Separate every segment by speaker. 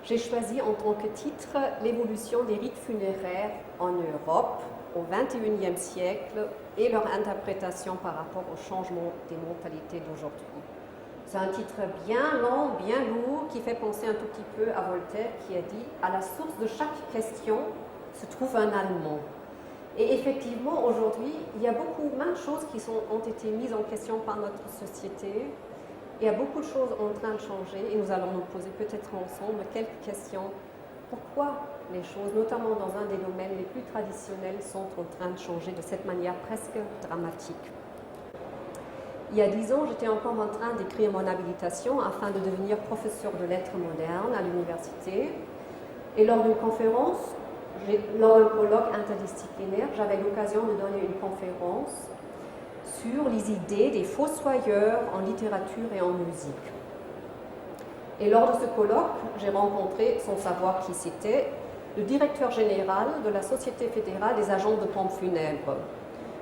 Speaker 1: J'ai choisi en tant que titre l'évolution des rites funéraires en Europe au XXIe siècle et leur interprétation par rapport au changement des mentalités d'aujourd'hui. C'est un titre bien long, bien lourd, qui fait penser un tout petit peu à Voltaire qui a dit « À la source de chaque question se trouve un Allemand ». Et effectivement, aujourd'hui, il y a maintes choses qui ont été mises en question par notre société. Il y a beaucoup de choses en train de changer et nous allons nous poser peut-être ensemble quelques questions. Pourquoi les choses, notamment dans un des domaines les plus traditionnels, sont en train de changer de cette manière presque dramatique? Il y a 10 ans, j'étais encore en train d'écrire mon habilitation afin de devenir professeur de lettres modernes à l'université. Et lors d'une conférence, lors d'un colloque interdisciplinaire, j'avais l'occasion de donner une conférence sur les idées des fossoyeurs en littérature et en musique. Et lors de ce colloque, j'ai rencontré, sans savoir qui c'était, le directeur général de la Société fédérale des agents de pompes funèbres.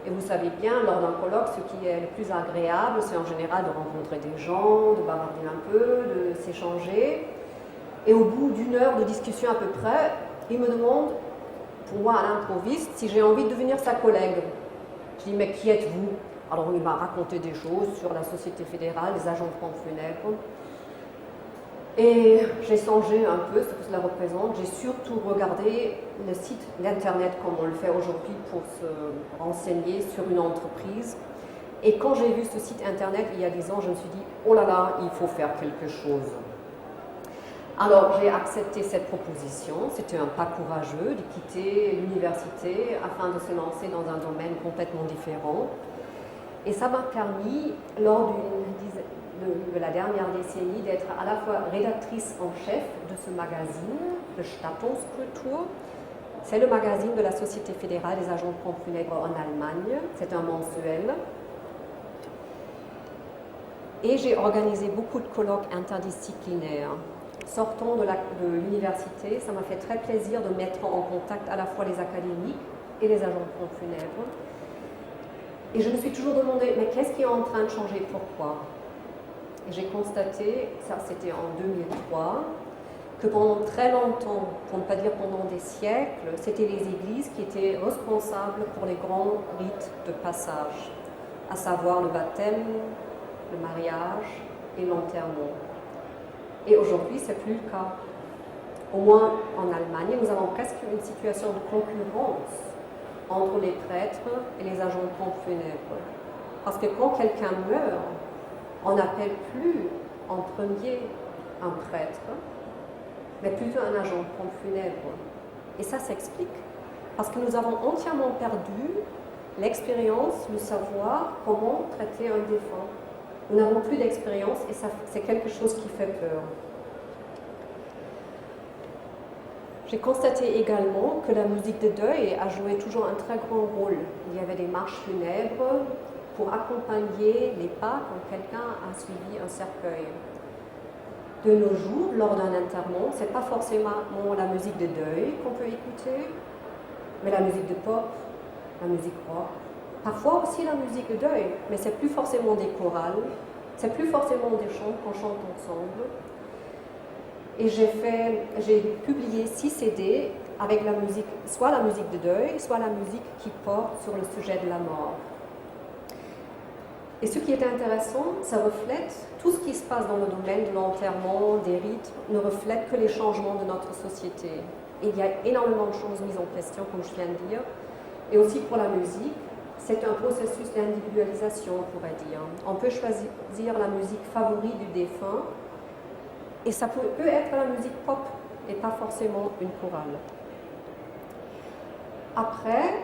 Speaker 1: Et vous savez bien, lors d'un colloque, ce qui est le plus agréable, c'est en général de rencontrer des gens, de bavarder un peu, de s'échanger. Et au bout d'une heure de discussion à peu près, il me demande, pour moi à l'improviste, si j'ai envie de devenir sa collègue. Je dis, mais qui êtes-vous? Alors il m'a raconté des choses sur la Société fédérale des agents de pompes funèbres. Et j'ai songé un peu ce que cela représente. J'ai surtout regardé le site d'internet comme on le fait aujourd'hui pour se renseigner sur une entreprise. Et quand j'ai vu ce site internet il y a 10 ans, je me suis dit, oh là là, il faut faire quelque chose. Alors j'ai accepté cette proposition. C'était un pas courageux de quitter l'université afin de se lancer dans un domaine complètement différent. Et ça m'a permis, lors de la dernière décennie, d'être à la fois rédactrice en chef de ce magazine, le Stattungskultur. C'est le magazine de la Société fédérale des agents de pompes funèbres en Allemagne. C'est un mensuel. Et j'ai organisé beaucoup de colloques interdisciplinaires. Sortant de l'université, ça m'a fait très plaisir de mettre en contact à la fois les académiques et les agents de pompes funèbres. Et je me suis toujours demandé, mais qu'est-ce qui est en train de changer? Pourquoi? Et j'ai constaté, ça c'était en 2003, que pendant très longtemps, pour ne pas dire pendant des siècles, c'était les églises qui étaient responsables pour les grands rites de passage, à savoir le baptême, le mariage et l'enterrement. Et aujourd'hui, ce n'est plus le cas. Au moins en Allemagne, nous avons presque une situation de concurrence entre les prêtres et les agents de pompes funèbres. Parce que quand quelqu'un meurt, on n'appelle plus en premier un prêtre, mais plutôt un agent de pompes funèbres. Et ça s'explique parce que nous avons entièrement perdu l'expérience, le savoir, comment traiter un défunt. Nous n'avons plus d'expérience et c'est quelque chose qui fait peur. J'ai constaté également que la musique de deuil a joué toujours un très grand rôle. Il y avait des marches funèbres pour accompagner les pas quand quelqu'un a suivi un cercueil. De nos jours, lors d'un enterrement, ce n'est pas forcément la musique de deuil qu'on peut écouter, mais la musique de pop, la musique rock, parfois aussi la musique de deuil, mais ce n'est plus forcément des chorales, c'est plus forcément des chants qu'on chante ensemble. Et j'ai publié 6 CD avec la musique, soit la musique de deuil, soit la musique qui porte sur le sujet de la mort. Et ce qui est intéressant, ça reflète tout ce qui se passe dans le domaine de l'enterrement, des rites, ne reflète que les changements de notre société. Et il y a énormément de choses mises en question, comme je viens de dire. Et aussi pour la musique, c'est un processus d'individualisation, on pourrait dire. On peut choisir la musique favorite du défunt, et ça peut être la musique pop, et pas forcément une chorale. Après,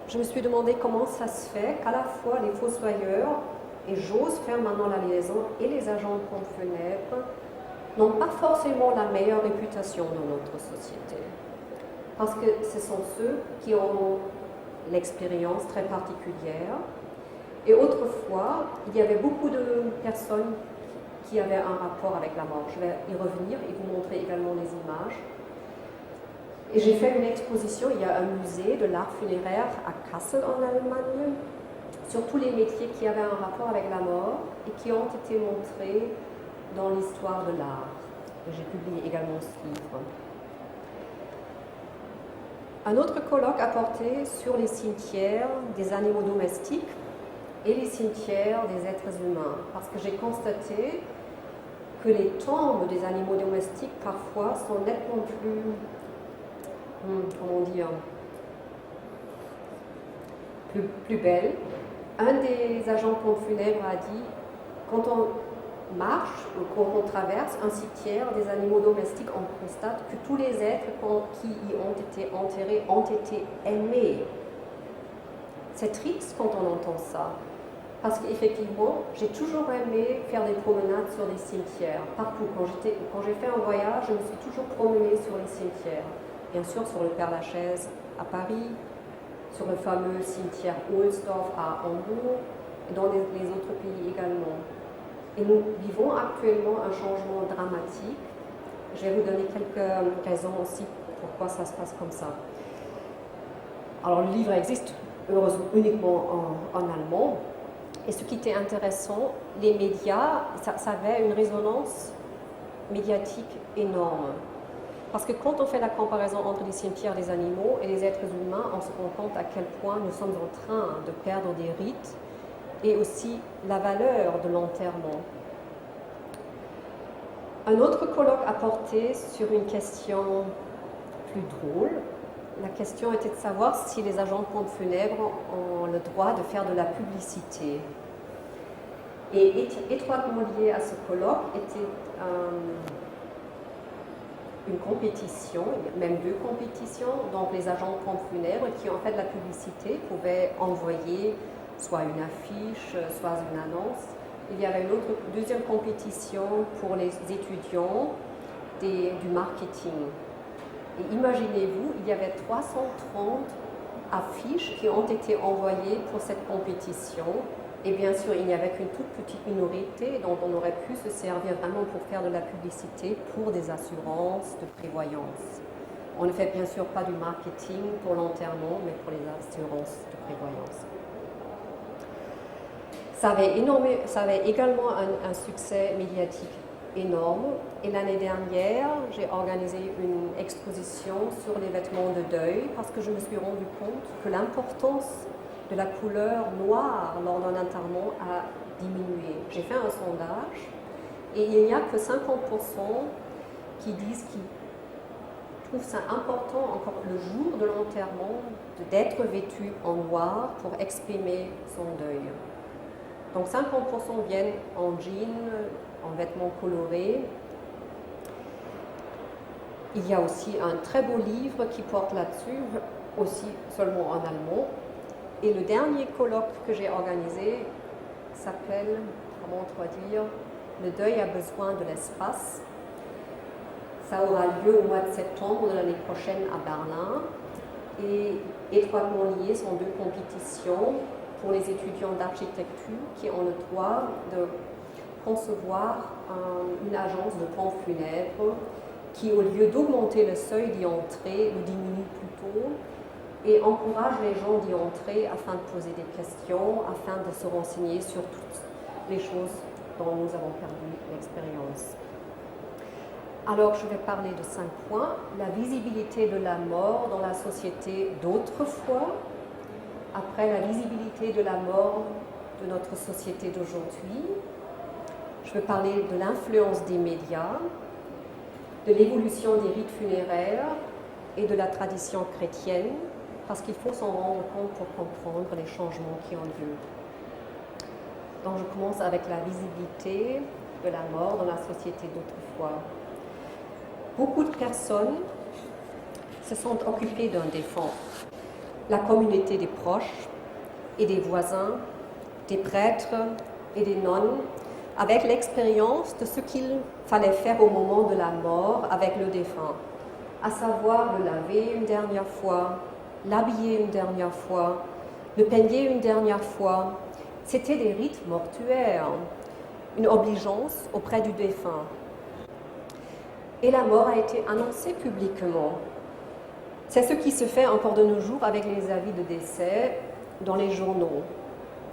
Speaker 1: je me suis demandé comment ça se fait qu'à la fois les fossoyeurs, et j'ose faire maintenant la liaison, et les agents de pompes funèbres n'ont pas forcément la meilleure réputation dans notre société. Parce que ce sont ceux qui ont l'expérience très particulière. Et autrefois, il y avait beaucoup de personnes qui avaient un rapport avec la mort. Je vais y revenir et vous montrer également les images. Et j'ai fait une exposition, il y a un musée de l'art funéraire à Kassel en Allemagne, sur tous les métiers qui avaient un rapport avec la mort et qui ont été montrés dans l'histoire de l'art. Et j'ai publié également ce livre. Un autre colloque a porté sur les cimetières des animaux domestiques et les cimetières des êtres humains, parce que j'ai constaté que les tombes des animaux domestiques parfois sont nettement plus belles. Un des agents pompes funèbres a dit, quand on marche ou quand on traverse un cimetière des animaux domestiques, on constate que tous les êtres qui y ont été enterrés ont été aimés. C'est triste quand on entend ça, parce qu'effectivement, j'ai toujours aimé faire des promenades sur les cimetières, partout. Quand j'ai fait un voyage, je me suis toujours promenée sur les cimetières. Bien sûr, sur le Père-Lachaise à Paris, sur le fameux cimetière Ohlsdorf à Hambourg, et dans les autres pays également. Et nous vivons actuellement un changement dramatique. Je vais vous donner quelques raisons aussi pourquoi ça se passe comme ça. Alors, le livre existe heureusement uniquement en allemand. Et ce qui était intéressant, les médias, ça avait une résonance médiatique énorme. Parce que quand on fait la comparaison entre les cimetières des animaux et les êtres humains, on se rend compte à quel point nous sommes en train de perdre des rites et aussi la valeur de l'enterrement. Un autre colloque a porté sur une question plus drôle. La question était de savoir si les agents de pompes funèbres ont le droit de faire de la publicité. Et étroitement lié à ce colloque était une compétition, même deux compétitions. Donc les agents de pompes funèbres qui ont fait de la publicité pouvaient envoyer soit une affiche, soit une annonce. Il y avait une deuxième compétition pour les étudiants du marketing. Et imaginez-vous, il y avait 330 affiches qui ont été envoyées pour cette compétition. Et bien sûr, il n'y avait qu'une toute petite minorité dont on aurait pu se servir vraiment pour faire de la publicité pour des assurances de prévoyance. On ne fait bien sûr pas du marketing pour l'enterrement, mais pour les assurances de prévoyance. Ça avait également un succès médiatique énorme. Et l'année dernière, j'ai organisé une exposition sur les vêtements de deuil parce que je me suis rendu compte que l'importance de la couleur noire lors d'un enterrement a diminué. J'ai fait un sondage et il n'y a que 50% qui disent qu'ils trouvent ça important encore le jour de l'enterrement d'être vêtu en noir pour exprimer son deuil. Donc 50% viennent en jeans, en vêtements colorés. Il y a aussi un très beau livre qui porte là-dessus, aussi seulement en allemand. Et le dernier colloque que j'ai organisé s'appelle, comment on doit dire, Le deuil a besoin de l'espace. Ça aura lieu au mois de septembre de l'année prochaine à Berlin. Et étroitement liées sont deux compétitions pour les étudiants d'architecture qui ont le droit de concevoir une agence de pompes funèbres qui, au lieu d'augmenter le seuil d'y entrer, le diminue plutôt et encourage les gens d'y entrer afin de poser des questions, afin de se renseigner sur toutes les choses dont nous avons perdu l'expérience. Alors, je vais parler de 5 points. La visibilité de la mort dans la société d'autrefois. Après, la visibilité de la mort de notre société d'aujourd'hui. Je vais parler de l'influence des médias, de l'évolution des rites funéraires et de la tradition chrétienne, parce qu'il faut s'en rendre compte pour comprendre les changements qui ont lieu. Donc, je commence avec la visibilité de la mort dans la société d'autrefois. Beaucoup de personnes se sont occupées d'un défunt. La communauté des proches et des voisins, des prêtres et des nonnes, avec l'expérience de ce qu'il fallait faire au moment de la mort avec le défunt, à savoir le laver une dernière fois, l'habiller une dernière fois, le peigner une dernière fois. C'était des rites mortuaires, une obligeance auprès du défunt. Et la mort a été annoncée publiquement. C'est ce qui se fait encore de nos jours avec les avis de décès dans les journaux.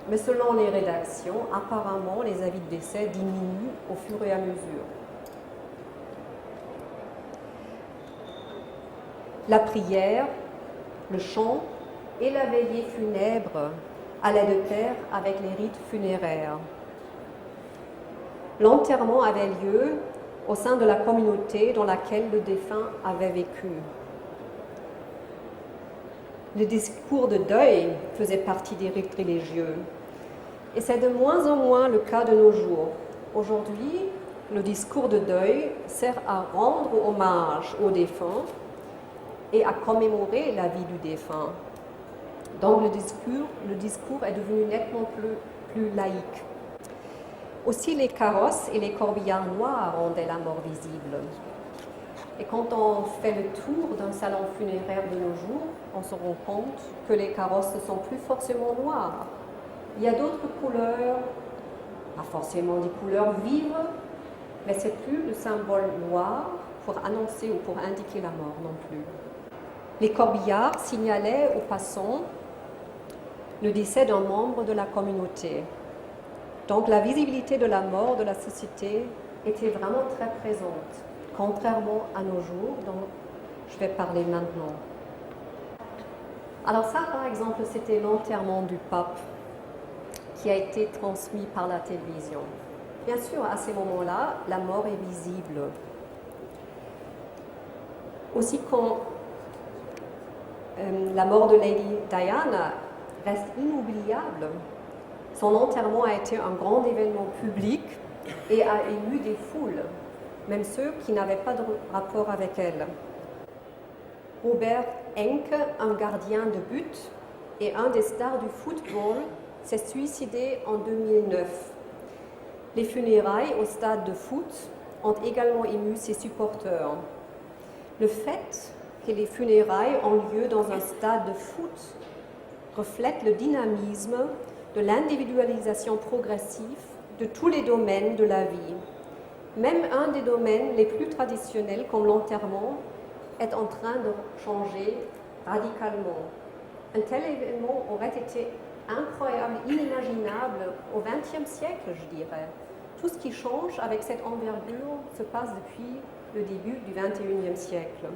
Speaker 1: Mais selon les rédactions, apparemment, les avis de décès diminuent au fur et à mesure. La prière, le chant et la veillée funèbre allaient de pair avec les rites funéraires. L'enterrement avait lieu au sein de la communauté dans laquelle le défunt avait vécu. Le discours de deuil faisait partie des rites religieux. Et c'est de moins en moins le cas de nos jours. Aujourd'hui, le discours de deuil sert à rendre hommage au défunt et à commémorer la vie du défunt. Donc le discours est devenu nettement plus laïque. Aussi les carrosses et les corbillards noirs rendaient la mort visible. Et quand on fait le tour d'un salon funéraire de nos jours, on se rend compte que les carrosses ne sont plus forcément noirs. Il y a d'autres couleurs, pas forcément des couleurs vives, mais c'est plus le symbole noir pour annoncer ou pour indiquer la mort non plus. Les corbillards signalaient aux passants le décès d'un membre de la communauté. Donc la visibilité de la mort de la société était vraiment très présente, contrairement à nos jours, dont je vais parler maintenant. Alors ça, par exemple, c'était l'enterrement du pape qui a été transmis par la télévision. Bien sûr, à ces moments-là, la mort est visible. Aussi, quand la mort de Lady Diana reste inoubliable, son enterrement a été un grand événement public et a ému des foules, même ceux qui n'avaient pas de rapport avec elle. Robert Enke, un gardien de but et un des stars du football, s'est suicidé en 2009. Les funérailles au stade de foot ont également ému ses supporters. Le fait que les funérailles ont lieu dans un stade de foot reflète le dynamisme de l'individualisation progressive de tous les domaines de la vie. Même un des domaines les plus traditionnels, comme l'enterrement, est en train de changer radicalement. Un tel événement aurait été incroyable, inimaginable au XXe siècle, je dirais. Tout ce qui change avec cette envergure se passe depuis le début du XXIe siècle.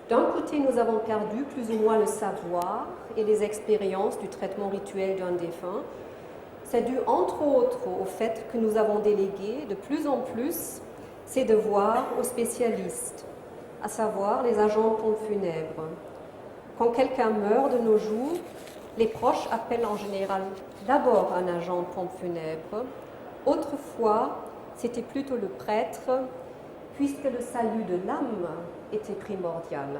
Speaker 1: D'un côté, nous avons perdu plus ou moins le savoir et les expériences du traitement rituel d'un défunt. C'est dû entre autres au fait que nous avons délégué de plus en plus ces devoirs aux spécialistes, à savoir les agents de pompe funèbre. Quand quelqu'un meurt de nos jours, les proches appellent en général d'abord un agent de pompe funèbre. Autrefois, c'était plutôt le prêtre, puisque le salut de l'âme était primordial.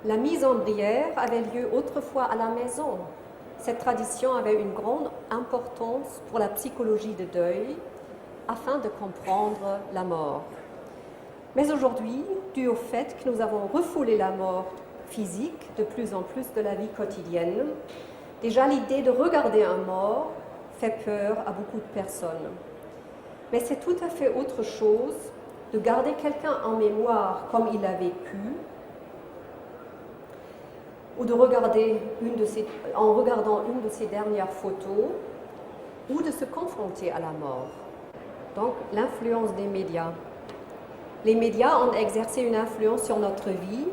Speaker 1: La mise en prière avait lieu autrefois à la maison. Cette tradition avait une grande importance pour la psychologie de deuil, afin de comprendre la mort. Mais aujourd'hui, dû au fait que nous avons refoulé la mort physique de plus en plus de la vie quotidienne, déjà l'idée de regarder un mort fait peur à beaucoup de personnes. Mais c'est tout à fait autre chose de garder quelqu'un en mémoire comme il a vécu, ou de regarder en regardant une de ses dernières photos, ou de se confronter à la mort. Donc, l'influence des médias. Les médias ont exercé une influence sur notre vie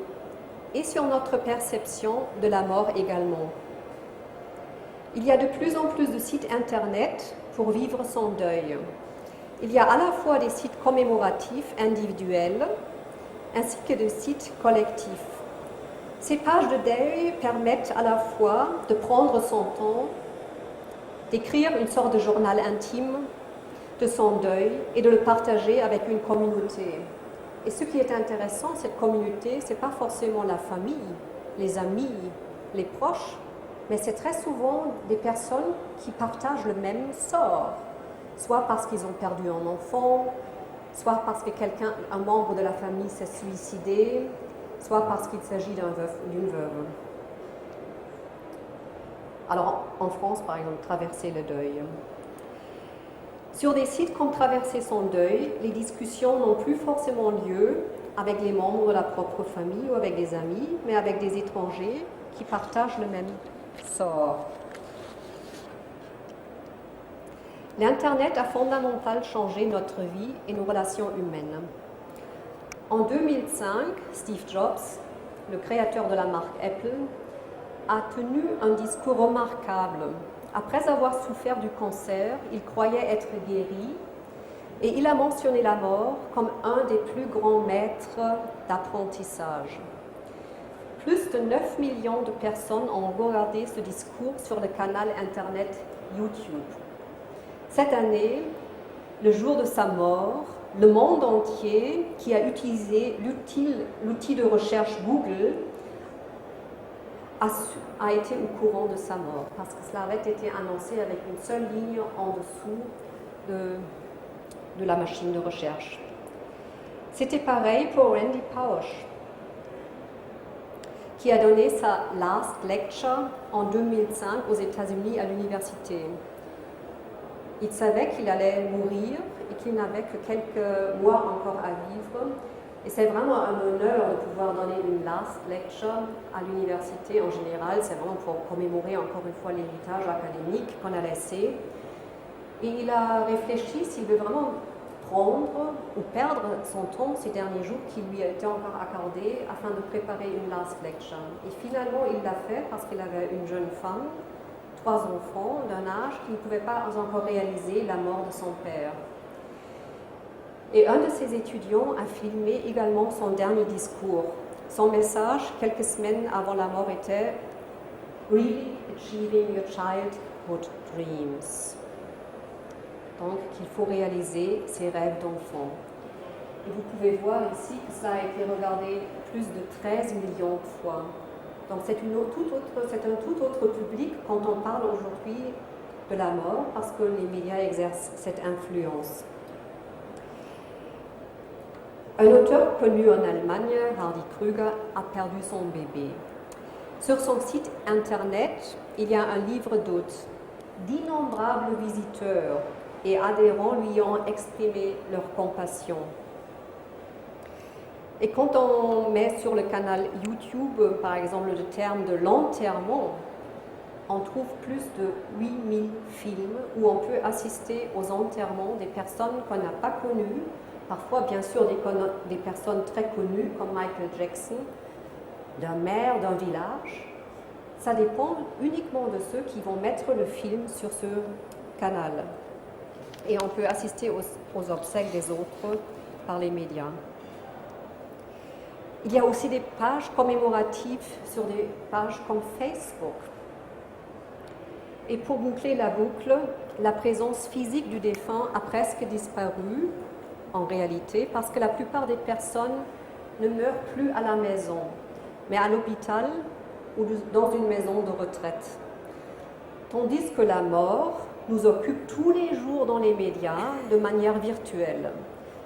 Speaker 1: et sur notre perception de la mort également. Il y a de plus en plus de sites internet pour vivre son deuil. Il y a à la fois des sites commémoratifs individuels ainsi que des sites collectifs. Ces pages de deuil permettent à la fois de prendre son temps, d'écrire une sorte de journal intime de son deuil et de le partager avec une communauté. Et ce qui est intéressant, cette communauté, ce n'est pas forcément la famille, les amis, les proches, mais c'est très souvent des personnes qui partagent le même sort, soit parce qu'ils ont perdu un enfant, soit parce que un membre de la famille s'est suicidé, soit parce qu'il s'agit d'un veuf ou d'une veuve. Alors, en France, par exemple, traverser le deuil. Sur des sites comme Traverser son deuil, les discussions n'ont plus forcément lieu avec les membres de la propre famille ou avec des amis, mais avec des étrangers qui partagent le même sort. L'Internet a fondamentalement changé notre vie et nos relations humaines. En 2005, Steve Jobs, le créateur de la marque Apple, a tenu un discours remarquable. Après avoir souffert du cancer, il croyait être guéri et il a mentionné la mort comme un des plus grands maîtres d'apprentissage. Plus de 9 millions de personnes ont regardé ce discours sur le canal internet YouTube. Cette année, le jour de sa mort, le monde entier qui a utilisé l'outil de recherche Google a été au courant de sa mort, parce que cela avait été annoncé avec une seule ligne en dessous de la machine de recherche. C'était pareil pour Randy Pausch, qui a donné sa last lecture en 2005 aux États-Unis à l'université. Il savait qu'il allait mourir et qu'il n'avait que quelques mois encore à vivre. Et c'est vraiment un honneur de pouvoir donner une last lecture à l'université en général. C'est vraiment pour commémorer encore une fois l'héritage académique qu'on a laissé. Et il a réfléchi s'il veut vraiment prendre ou perdre son temps ces derniers jours qui lui a été encore accordé afin de préparer une last lecture. Et finalement, il l'a fait parce qu'il avait une jeune femme, 3 enfants d'un âge qui ne pouvait pas encore réaliser la mort de son père. Et un de ses étudiants a filmé également son dernier discours. Son message, quelques semaines avant la mort, était « Really achieving your childhood dreams ». Donc, qu'il faut réaliser ses rêves d'enfant. Et vous pouvez voir ici que ça a été regardé plus de 13 millions de fois. Donc, c'est un tout autre public quand on parle aujourd'hui de la mort, parce que les médias exercent cette influence. Un auteur connu en Allemagne, Hardy Krüger, a perdu son bébé. Sur son site internet, il y a un livre d'hôtes. D'innombrables visiteurs et adhérents lui ont exprimé leur compassion. Et quand on met sur le canal YouTube, par exemple, le terme de l'enterrement, on trouve plus de 8000 films où on peut assister aux enterrements des personnes qu'on n'a pas connues, parfois bien sûr des personnes très connues comme Michael Jackson, d'un maire d'un village. Ça dépend uniquement de ceux qui vont mettre le film sur ce canal. Et on peut assister aux obsèques des autres par les médias. Il y a aussi des pages commémoratives sur des pages comme Facebook. Et pour boucler la boucle, la présence physique du défunt a presque disparu en réalité parce que la plupart des personnes ne meurent plus à la maison, mais à l'hôpital ou dans une maison de retraite. Tandis que la mort nous occupe tous les jours dans les médias de manière virtuelle.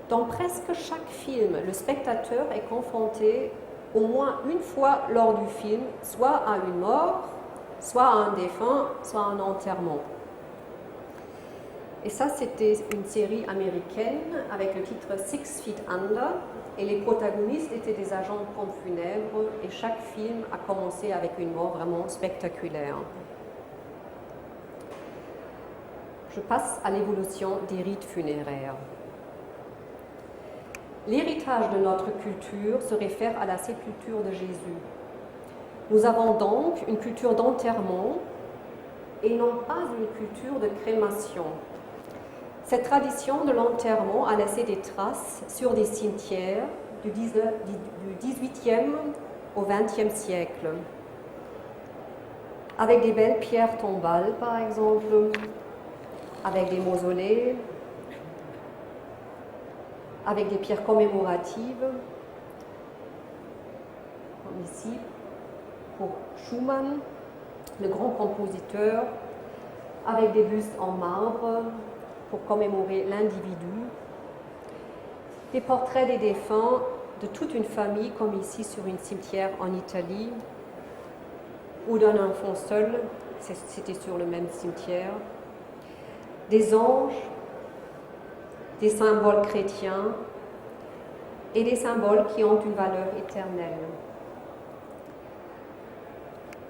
Speaker 1: Dans presque chaque film, le spectateur est confronté au moins une fois lors du film, soit à une mort, soit à un défunt, soit à un enterrement. Et ça, c'était une série américaine avec le titre Six Feet Under, et les protagonistes étaient des agents de pompes funèbres, et chaque film a commencé avec une mort vraiment spectaculaire. Je passe à l'évolution des rites funéraires. L'héritage de notre culture se réfère à la sépulture de Jésus. Nous avons donc une culture d'enterrement et non pas une culture de crémation. Cette tradition de l'enterrement a laissé des traces sur des cimetières du XVIIIe au XXe siècle, avec des belles pierres tombales par exemple, avec des mausolées, avec des pierres commémoratives, comme ici pour Schumann, le grand compositeur, avec des bustes en marbre pour commémorer l'individu, des portraits des défunts de toute une famille, comme ici sur une cimetière en Italie, ou d'un enfant seul, c'était sur le même cimetière, des anges, des symboles chrétiens et des symboles qui ont une valeur éternelle.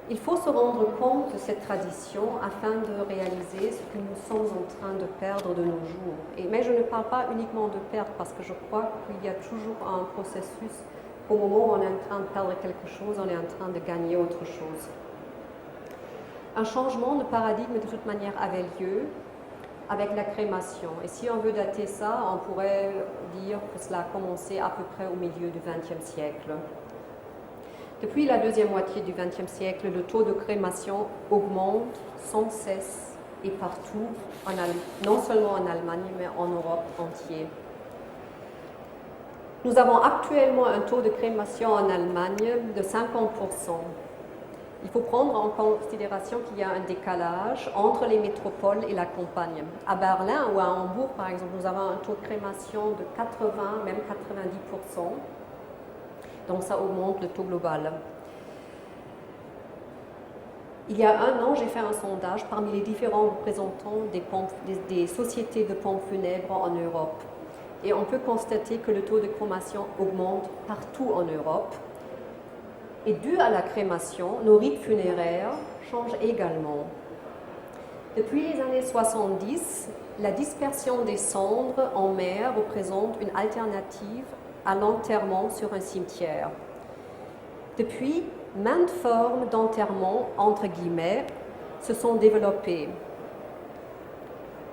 Speaker 1: Il faut se rendre compte de cette tradition afin de réaliser ce que nous sommes en train de perdre de nos jours. Mais je ne parle pas uniquement de perdre parce que je crois qu'il y a toujours un processus. Au moment où on est en train de perdre quelque chose, on est en train de gagner autre chose. Un changement de paradigme de toute manière avait lieu avec la crémation. Et si on veut dater ça, on pourrait dire que cela a commencé à peu près au milieu du XXe siècle. Depuis la deuxième moitié du XXe siècle, le taux de crémation augmente sans cesse et partout, non seulement en Allemagne, mais en Europe entière. Nous avons actuellement un taux de crémation en Allemagne de 50%. Il faut prendre en considération qu'il y a un décalage entre les métropoles et la campagne. À Berlin ou à Hambourg, par exemple, nous avons un taux de crémation de 80, même 90%. Donc ça augmente le taux global. Il y a un an, j'ai fait un sondage parmi les différents représentants des sociétés de pompes funèbres en Europe. Et on peut constater que le taux de crémation augmente partout en Europe. Et dû à la crémation, nos rites funéraires changent également. Depuis les années 70, la dispersion des cendres en mer représente une alternative à l'enterrement sur un cimetière. Depuis, maintes formes d'enterrement, entre guillemets, se sont développées.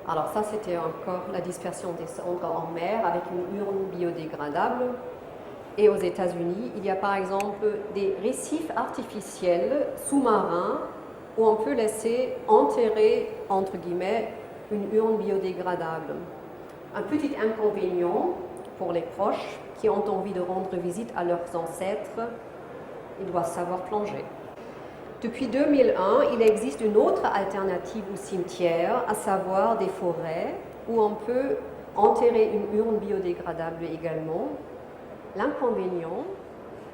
Speaker 1: Alors ça, c'était encore la dispersion des cendres en mer avec une urne biodégradable. Et aux États-Unis, il y a par exemple des récifs artificiels sous-marins où on peut laisser enterrer, entre guillemets, une urne biodégradable. Un petit inconvénient pour les proches qui ont envie de rendre visite à leurs ancêtres, ils doivent savoir plonger. Depuis 2001, il existe une autre alternative au cimetière, à savoir des forêts, où on peut enterrer une urne biodégradable également. L'inconvénient,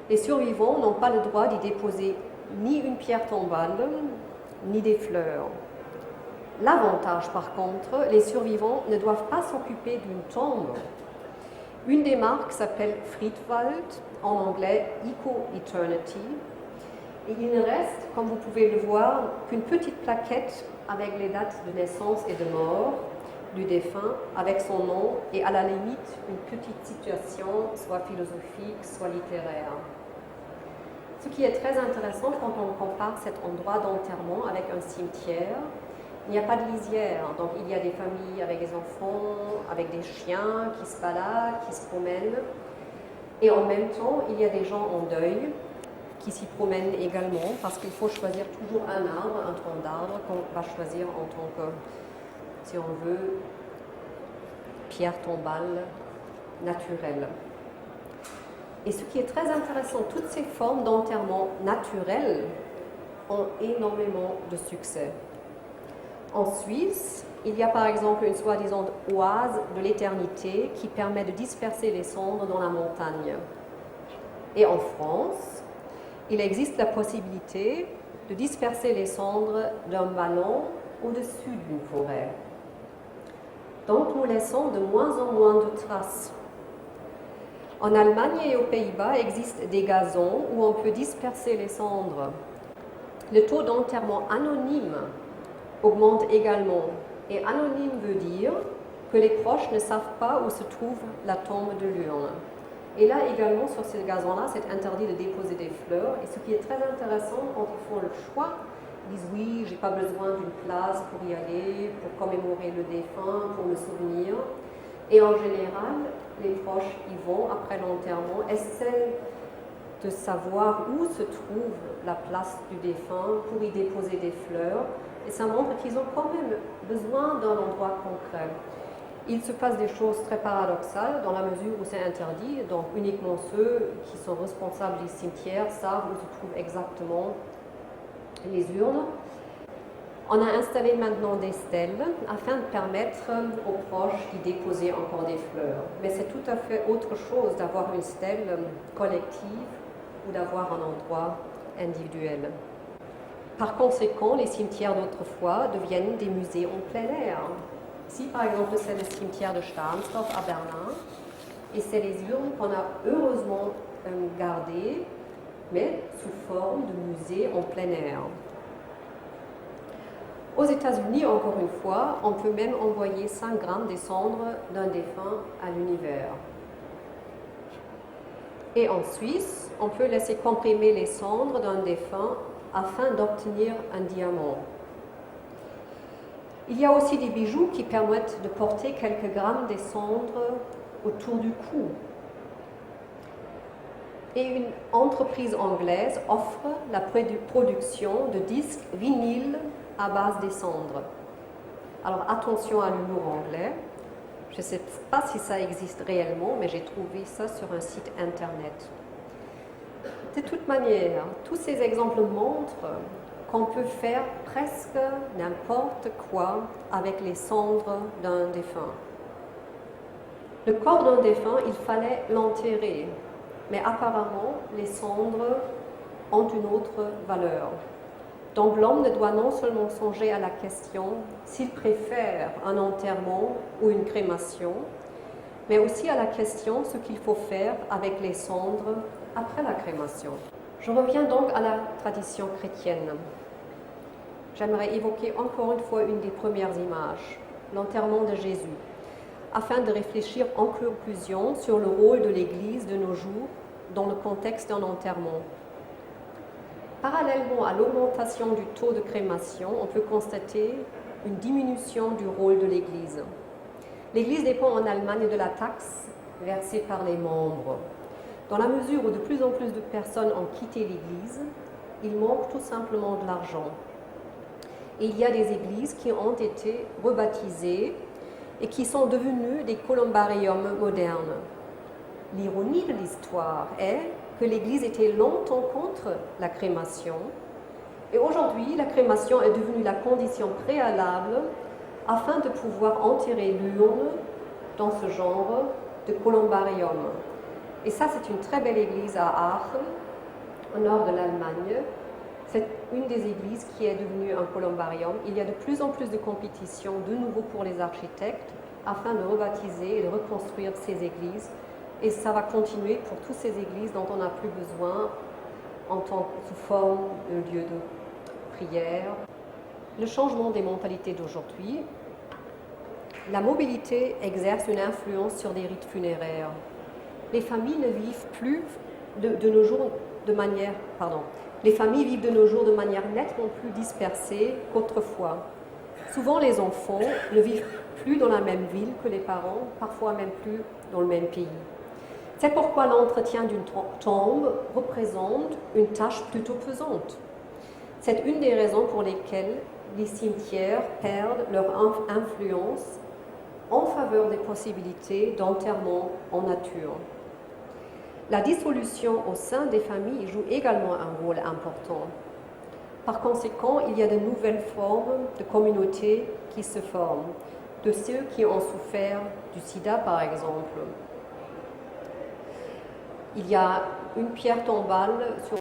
Speaker 1: les survivants n'ont pas le droit d'y déposer ni une pierre tombale, ni des fleurs. L'avantage, par contre, les survivants ne doivent pas s'occuper d'une tombe. Une des marques s'appelle Friedwald, en anglais Eco-Eternity. Et il ne reste, comme vous pouvez le voir, qu'une petite plaquette avec les dates de naissance et de mort du défunt, avec son nom et à la limite une petite citation, soit philosophique, soit littéraire. Ce qui est très intéressant quand on compare cet endroit d'enterrement avec un cimetière, il n'y a pas de lisière, donc il y a des familles avec des enfants, avec des chiens qui se baladent, qui se promènent. Et en même temps, il y a des gens en deuil qui s'y promènent également, parce qu'il faut choisir toujours un arbre, un tronc d'arbre qu'on va choisir en tant que, si on veut, pierre tombale naturelle. Et ce qui est très intéressant, toutes ces formes d'enterrement naturel ont énormément de succès. En Suisse, il y a par exemple une soi-disant oase de l'éternité qui permet de disperser les cendres dans la montagne. Et en France, il existe la possibilité de disperser les cendres d'un ballon au-dessus d'une forêt. Donc nous laissons de moins en moins de traces. En Allemagne et aux Pays-Bas existent des gazons où on peut disperser les cendres. Le taux d'enterrement anonyme augmente également. Et anonyme veut dire que les proches ne savent pas où se trouve la tombe de l'urne. Et là également, sur ces gazons-là, c'est interdit de déposer des fleurs. Et ce qui est très intéressant, quand ils font le choix, ils disent oui, j'ai pas besoin d'une place pour y aller, pour commémorer le défunt, pour me souvenir. Et en général, les proches y vont après l'enterrement, essaient de savoir où se trouve la place du défunt pour y déposer des fleurs. Et ça montre qu'ils ont quand même besoin d'un endroit concret. Il se passe des choses très paradoxales dans la mesure où c'est interdit, donc uniquement ceux qui sont responsables des cimetières savent où se trouvent exactement les urnes. On a installé maintenant des stèles afin de permettre aux proches d'y déposer encore des fleurs. Mais c'est tout à fait autre chose d'avoir une stèle collective ou d'avoir un endroit individuel. Par conséquent, les cimetières d'autrefois deviennent des musées en plein air. Ici, par exemple, c'est le cimetière de Stahnsdorf à Berlin, et c'est les urnes qu'on a heureusement gardées mais sous forme de musée en plein air. Aux États-Unis, encore une fois, on peut même envoyer 5 grammes des cendres d'un défunt à l'univers. Et en Suisse, on peut laisser comprimer les cendres d'un défunt afin d'obtenir un diamant. Il y a aussi des bijoux qui permettent de porter quelques grammes des cendres autour du cou. Et une entreprise anglaise offre la production de disques vinyles à base des cendres. Alors attention à l'humour anglais. Je ne sais pas si ça existe réellement, mais j'ai trouvé ça sur un site internet. De toute manière, tous ces exemples montrent qu'on peut faire presque n'importe quoi avec les cendres d'un défunt. Le corps d'un défunt, il fallait l'enterrer, mais apparemment, les cendres ont une autre valeur. Donc l'homme ne doit non seulement songer à la question s'il préfère un enterrement ou une crémation, mais aussi à la question ce qu'il faut faire avec les cendres après la crémation. Je reviens donc à la tradition chrétienne. J'aimerais évoquer encore une fois une des premières images, l'enterrement de Jésus, afin de réfléchir en conclusion sur le rôle de l'Église de nos jours dans le contexte d'un enterrement. Parallèlement à l'augmentation du taux de crémation, on peut constater une diminution du rôle de l'Église. L'Église dépend en Allemagne de la taxe versée par les membres. Dans la mesure où de plus en plus de personnes ont quitté l'Église, il manque tout simplement de l'argent. Et il y a des églises qui ont été rebaptisées et qui sont devenues des columbariums modernes. L'ironie de l'histoire est que l'Église était longtemps contre la crémation et aujourd'hui la crémation est devenue la condition préalable afin de pouvoir enterrer l'urne dans ce genre de columbarium. Et ça, c'est une très belle église à Aachen, au nord de l'Allemagne. C'est une des églises qui est devenue un columbarium. Il y a de plus en plus de compétitions, de nouveau pour les architectes, afin de rebaptiser et de reconstruire ces églises. Et ça va continuer pour toutes ces églises dont on n'a plus besoin sous forme de lieu de prière. Le changement des mentalités d'aujourd'hui, la mobilité exerce une influence sur les rites funéraires. Les familles ne vivent plus de nos jours de manière, les familles vivent de nos jours de manière nettement plus dispersée qu'autrefois. Souvent, les enfants ne vivent plus dans la même ville que les parents, parfois même plus dans le même pays. C'est pourquoi l'entretien d'une tombe représente une tâche plutôt pesante. C'est une des raisons pour lesquelles les cimetières perdent leur influence en faveur des possibilités d'enterrement en nature. La dissolution au sein des familles joue également un rôle important. Par conséquent, il y a de nouvelles formes de communautés qui se forment, de ceux qui ont souffert du sida par exemple. Il y a une pierre tombale sur